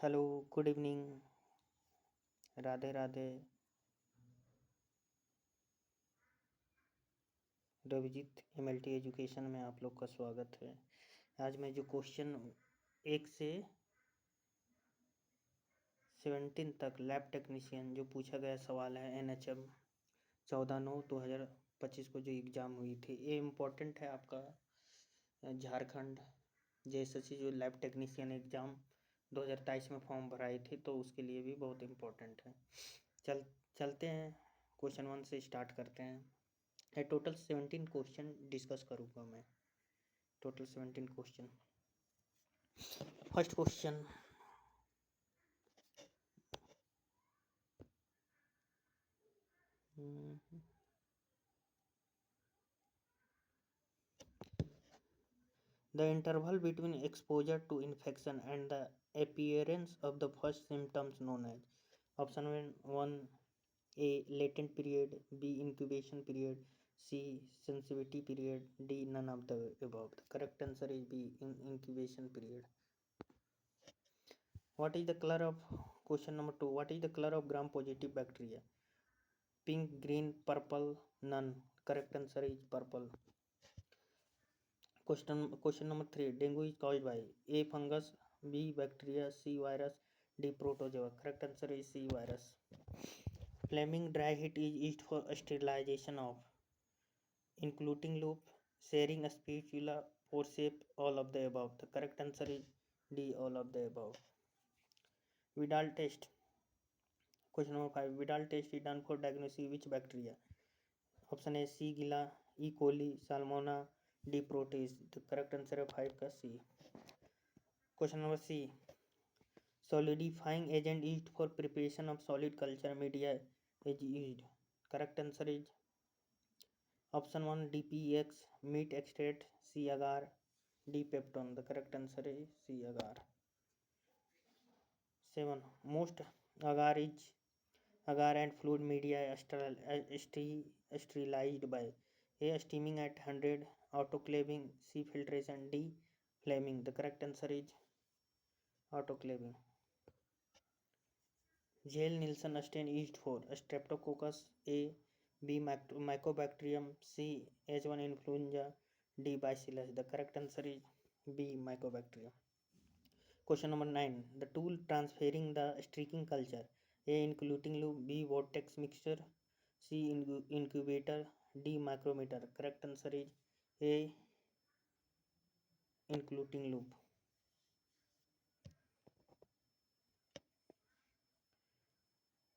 Hello, good evening, Radhe Radhe. Ravijit MLT education में आप लोग का स्वागत है। आज मैं जो क्वेश्चन 1 से 17 तक लैब टेक्नीशियन जो पूछा गया सवाल है NHM 14/9/2025 को जो एग्ज़ाम हुई थी, ये इम्पोर्टेंट है आपका झारखंड JSSC जो लैब टेक्नीशियन एग्ज़ाम 2023 में फॉर्म भराई थी, तो उसके लिए भी बहुत इम्पोर्टेंट है। चलते हैं, क्वेश्चन 1 से स्टार्ट करते हैं। टोटल 17 क्वेश्चन डिस्कस करूँगा मैं। Total 17 question. First question, the interval between exposure to infection and the appearance of the first symptoms known as option 1 A latent period, B incubation period, C sensitivity period, D none of the above. The correct answer is B incubation period. What is the color of question number 2? What is the color of gram positive bacteria? Pink, green, purple, none. Correct answer is purple. Question number 3. Dengue is caused by A fungus, B bacteria, C virus, D protozoa. Correct answer is C virus. Flaming dry heat is used for sterilization of including loop, sharing a spatula, forceps, all of the above. The correct answer is D, all of the above. Vidal test. Question number 5. Vidal test is done for diagnosing which bacteria? Option A Shigella, E. coli, Salmonella, D. proteus. The correct answer is 5 का C. Question number C. Solidifying agent used for preparation of solid culture media is used. Correct answer is option 1 DPX, meat extract, C. agar, D. peptone. The correct answer is C. agar. 7. Most agar and fluid media sterilized by A. Steaming at 100, autoclaving, C. filtration, D. flaming. The correct answer is autoclaving. Zell-Nielsen stain used for Streptococcus A, B. Mycobacterium, C. H1 influenza, D. Bacillus. The correct answer is B. Mycobacterium. Question number 9. The tool transferring the streaking culture. A. Including loop, B. vortex mixture, C. Incubator, D. micrometer. Correct answer is A. Including loop.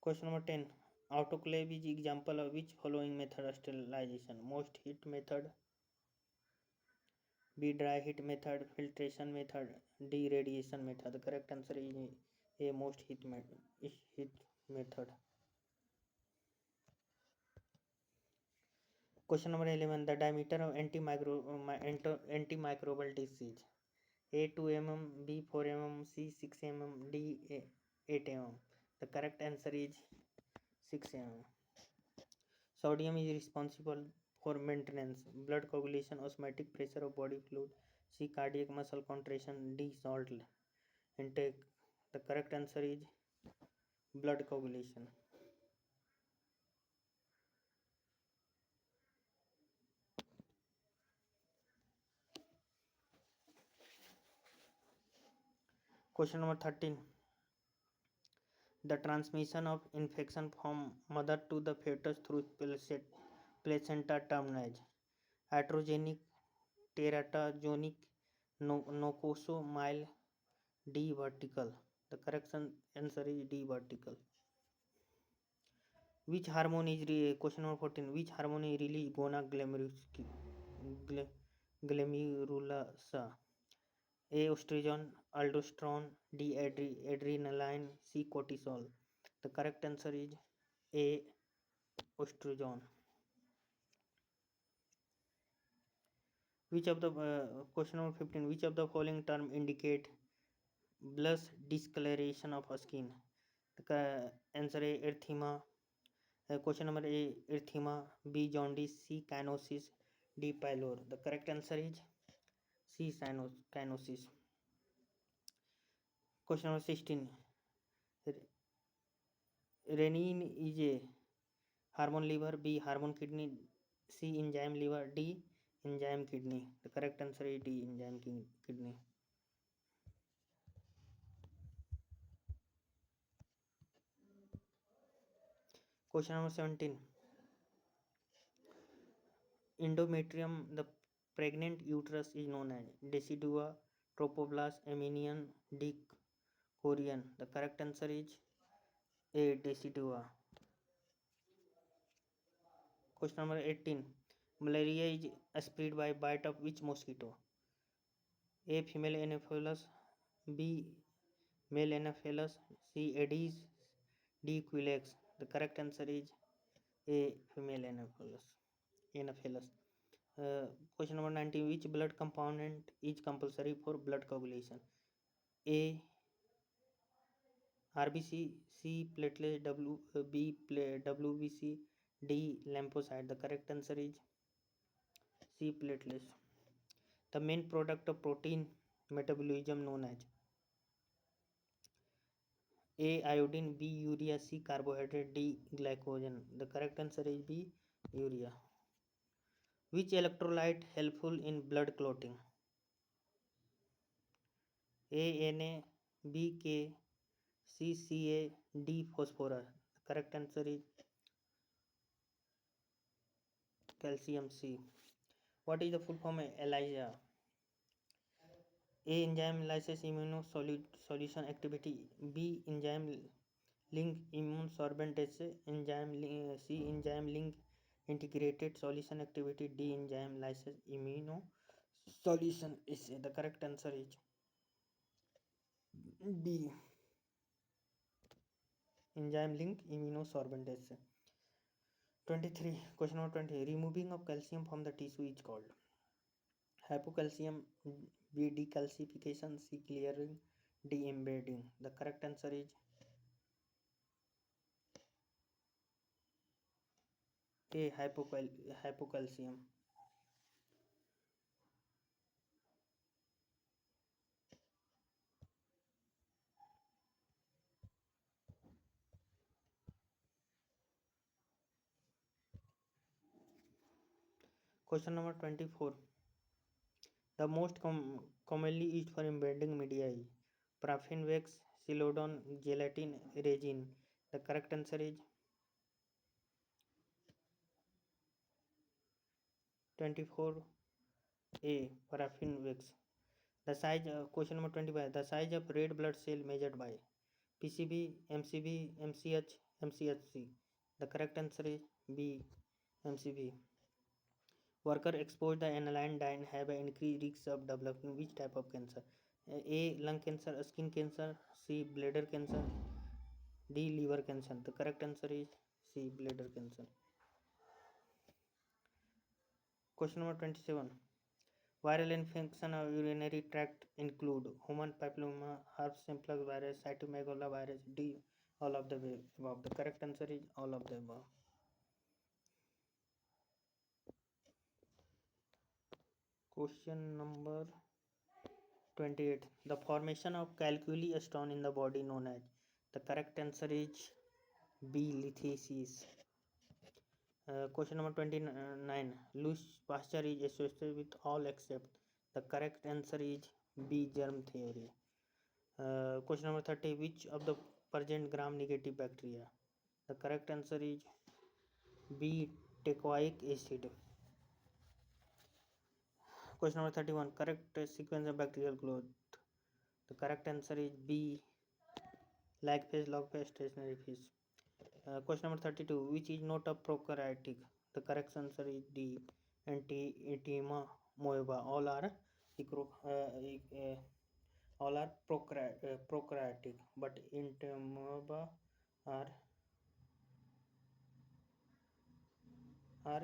Question number 10. Autoclave is example of which following method of sterilization? Most heat method, B. dry heat method, filtration method, D. radiation method. The correct answer is A. most heat method. Question number 11. The diameter of antimicrobial disease. A 2 mm, B 4 mm, C 6 mm, D 8 mm. The correct answer is 6 mm. Sodium is responsible for maintenance, blood coagulation, osmotic pressure of body fluid, C cardiac muscle contraction, D salt intake. The correct answer is blood coagulation. Question number 13. The transmission of infection from mother to the fetus through placenta termed as iatrogenic, teratogenic, nosocomial, D vertical. The correct answer is D vertical. Which hormone is question number 14. Which hormone is released gona glomerulosa? A estrogen, aldosterone, D adrenaline, C cortisol. The correct answer is A estrogen. Which of the question number 15. Which of the following term indicate blush discoloration of skin? The answer A erythema. Question number A erythema, B jaundice, C cyanosis, D pallor. The correct answer is C cyanosis. Question number 16. Renin is a hormone liver, B hormone kidney, C enzyme liver, D enzyme kidney. The correct answer is D enzyme kidney. Question number 17. Endometrium, the pregnant uterus, is known as decidua, trophoblast, amnion, decoration. The correct answer is A decidua. Question number 18. Malaria is spread by bite of which mosquito? A female Anopheles, B male Anopheles, C Aedes, D Culex. The correct answer is A female Anopheles. Anopheles. Question number 19. Which blood component is compulsory for blood coagulation? A RBC, C platelet, WBC, D lymphocyte. The correct answer is C platelets. The main product of protein metabolism known as A iodine, B urea, C carbohydrate, D glycogen. The correct answer is B urea. Which electrolyte helpful in blood clotting? A Na, B K, C Ca, D phosphorus. The correct answer is calcium C. What is the full form of ELISA? A enzyme lysis immunosolution activity, B enzyme link immune sorbent assay, C enzyme link integrated solution activity, D enzyme lysis immunosolution assay. The correct answer is D enzyme link immunosorbent assay. 23. Question number 20. Removing of calcium from the tissue is called hypocalcium, B decalcification, C clearing, D embedding. The correct answer is A hypocalcium. Question number 24. The most commonly used for embedding media is paraffin wax, celadon, gelatin, resin. The correct answer is 24A paraffin wax. The size question number 25. The size of red blood cell measured by PCB, MCB, MCH, MCHC. The correct answer is B MCB. Worker exposed the aniline dye have an increased risk of developing which type of cancer? A lung cancer, skin cancer, C bladder cancer, D liver cancer. The correct answer is C bladder cancer. Question number 27. Viral infection of urinary tract include human papilloma, herpes simplex virus, cytomegalovirus, D all of the above. The correct answer is all of the above. Question number 28. The formation of calculi stone in the body known as. The correct answer is B lithiasis. Question number 29. Loose pasture is associated with all except. The correct answer is B germ theory. Question number 30. Which of the present gram negative bacteria? The correct answer is B teichoic acid. Question number 31. Correct sequence of bacterial growth. The correct answer is B lag phase, log phase, stationary phase. Question number 32. Which is not a prokaryotic? The correct answer is D Antiema moeba. All are prokaryotic, but Entamoeba are are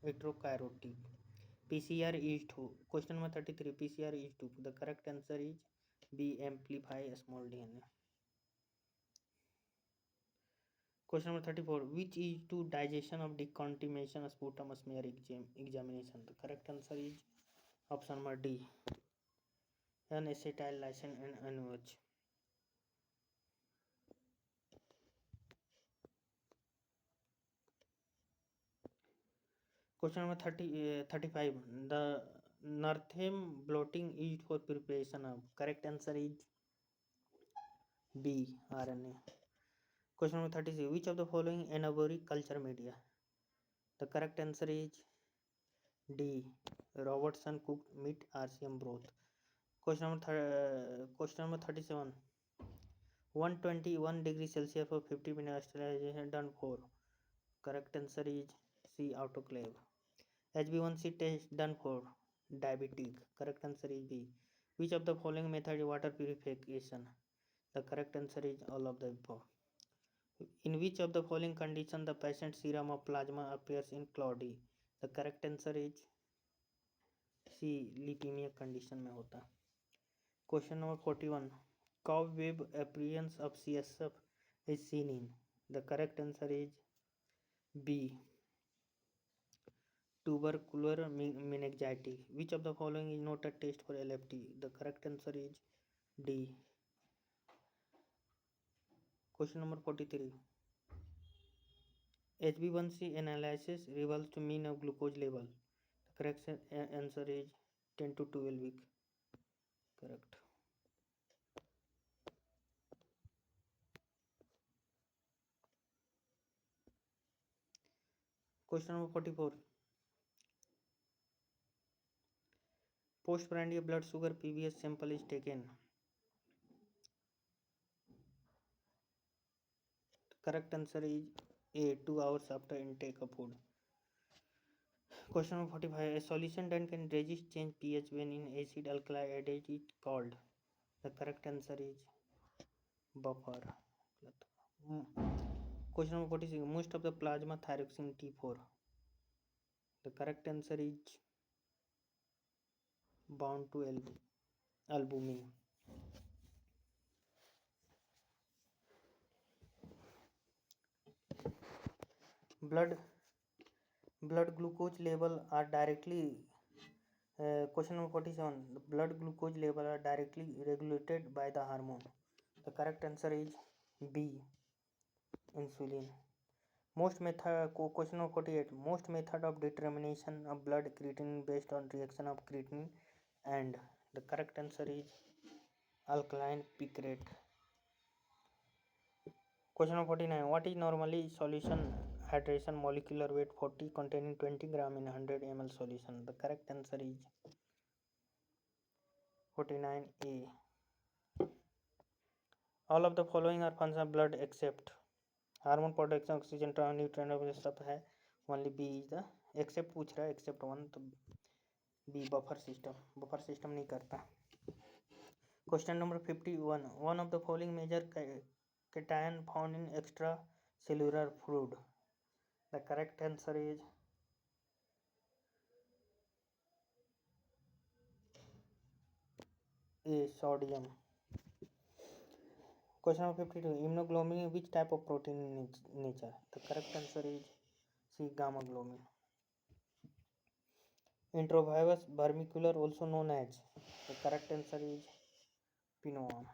heterokaryotic. PCR is to question number 33. PCR is to the correct answer is B amplify small DNA. Question number 34. Which is to digestion of decontamination sputum smear examination? The correct answer is option number D. N-acetyl-lysine and NOH. Question number 35. The Northam blotting used for preparation of. Correct answer is B. RNA. Question number 36. Which of the following anabolic culture media? The correct answer is D. Robertson cooked meat RCM broth. Question number 37. 121 degree Celsius for 50 minutes sterilization done for. Correct answer is C. Autoclave. HB1C test done for diabetic. Correct answer is B. Which of the following method is water purification? The correct answer is all of the above. In which of the following condition the patient serum of plasma appears in cloudy? The correct answer is C. Leukemia condition में होता. Question number 41. Cobweb appearance of CSF is seen in. The correct answer is B. Tubercular meningitis. Which of the following is not a test for LFT? The correct answer is D. Question number 43. HB1C analysis reveals to mean of glucose level. The correct answer is 10 to 12 week. Correct. Question number 44. Postprandial blood sugar PBS sample is taken. Correct answer is A. 2 hours after intake of food. Question number 45. A solution that can resist change pH when in acid alkali added is called. The correct answer is buffer. Question number 46. Most of the plasma thyroxine T4. The correct answer is bound to albumin. Blood glucose level are directly question number 47. The blood glucose level are directly regulated by the hormone. The correct answer is B. Insulin. Question number 48. Most method of determination of blood creatinine based on reaction of creatinine and the correct answer is alkaline picrate. Question number 49. What is normally solution hydration molecular weight 40 containing 20 gram in 100 ml solution? The correct answer is 49A. All of the following are function of blood except hormone production oxygen nutrient सब है. Only B is the except पूछ रहा है except one तो B buffer system नहीं करता. Question number 51. One of the following major cation found in extra cellular fluid. The correct answer is A. Sodium. Question number 52. Immunoglobulin which type of protein in nature? The correct answer is C. Gamma globulin. Introvivus vermiculare also known as. The correct answer is Pinoam.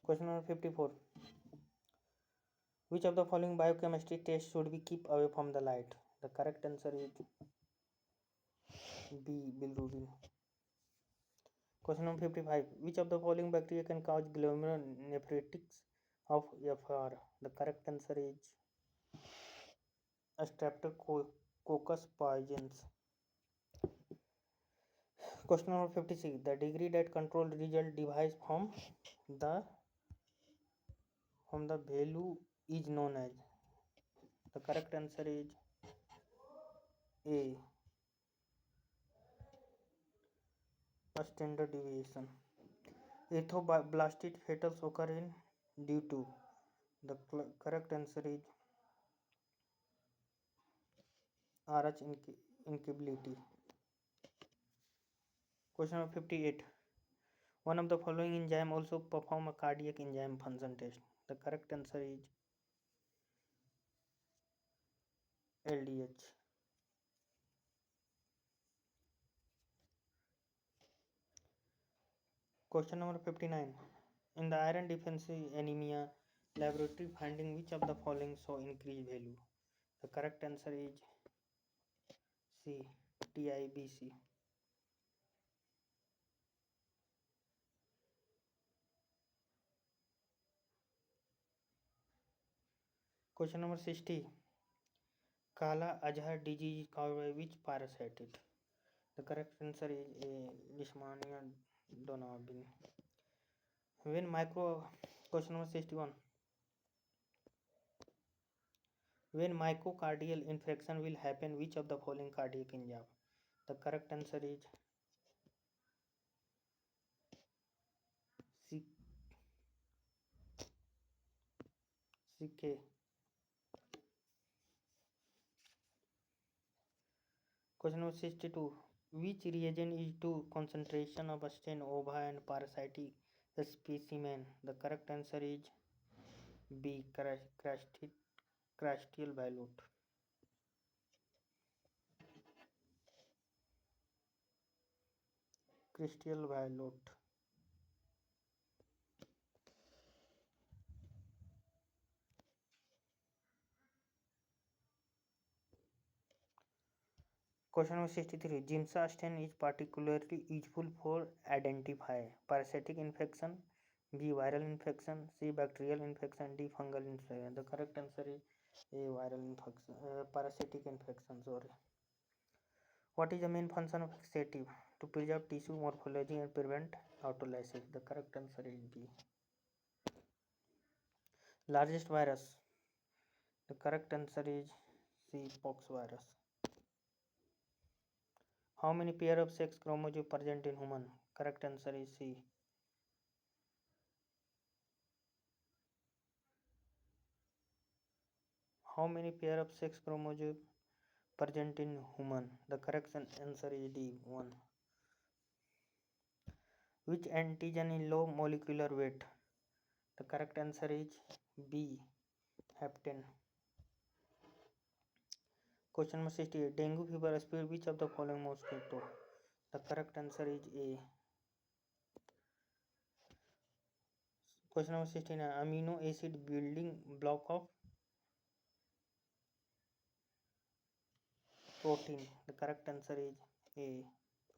Question number 54. Which of the following biochemistry tests should we keep away from the light? The correct answer is B. Bilirubin. Question number 55. Which of the following bacteria can cause glomerulonephritics of FR? The correct answer is Streptococcus pyogenes. Question number 56. The degree that control result device from the value is known as. The correct answer is A. A standard deviation. Ethoblastic fetals occur in due to. The correct answer is RH incapability. Question number 58. One of the following enzyme also perform a cardiac enzyme function test. The correct answer is LDH. Question number 59. In the iron deficiency anemia laboratory finding, which of the following show increased value? The correct answer is C. TIBC. Question number 60. Kala Azhar disease is caused by which parasite? The correct answer is A. Leishmania donovani. Question number 61. When myocardial infarction will happen, which of the following cardiac enzyme? The correct answer is C. CK. Question number 62. Which reagent is to concentration of stain ova and parasitic specimen? The correct answer is B. Crustal dilute. Crystal dilute. Question number 63. Giemsa stain is particularly useful for identify parasitic infection, B. Viral infection, C. Bacterial infection, D. Fungal infection. The correct answer is A. Viral infection, parasitic infection. Sorry. What is the main function of fixative? To preserve tissue morphology and prevent autolysis. The correct answer is B. Largest virus. The correct answer is C. Pox virus. How many pair of sex chromosomes present in human? Correct answer is C. How many pair of sex chromosomes present in human? The correct answer is D. 1. Which antigen is low molecular weight? The correct answer is B. Heptin. Question number 68. Dengue fever spread which of the following mosquito? The correct answer is A. Question number 69. Amino acid building block of protein. The correct answer is A.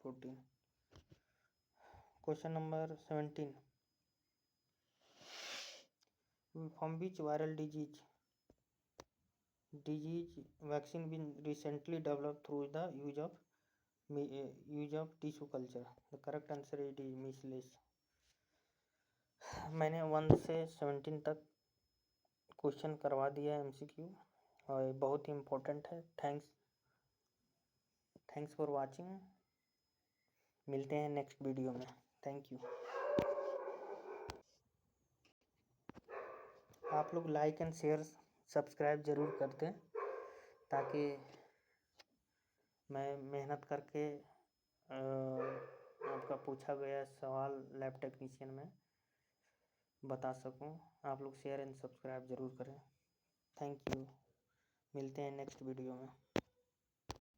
Protein. Question number 17. From which viral disease vaccine been recently developed through the use of tissue culture? The correct answer is D. measles. मैंने 1 से 17 तक question करवा दिया है MCQ और बहुत ही important है. Thanks for watching. मिलते हैं नेक्स्ट वीडियो में. Thank you. आप लोग लाइक एंड शेयर सब्सक्राइब ज़रूर कर दें ताकि मैं मेहनत करके आपका पूछा गया सवाल लैब टेक्नीशियन में बता सकूं. आप लोग शेयर एंड सब्सक्राइब ज़रूर करें. Thank you. मिलते हैं नेक्स्ट वीडियो में.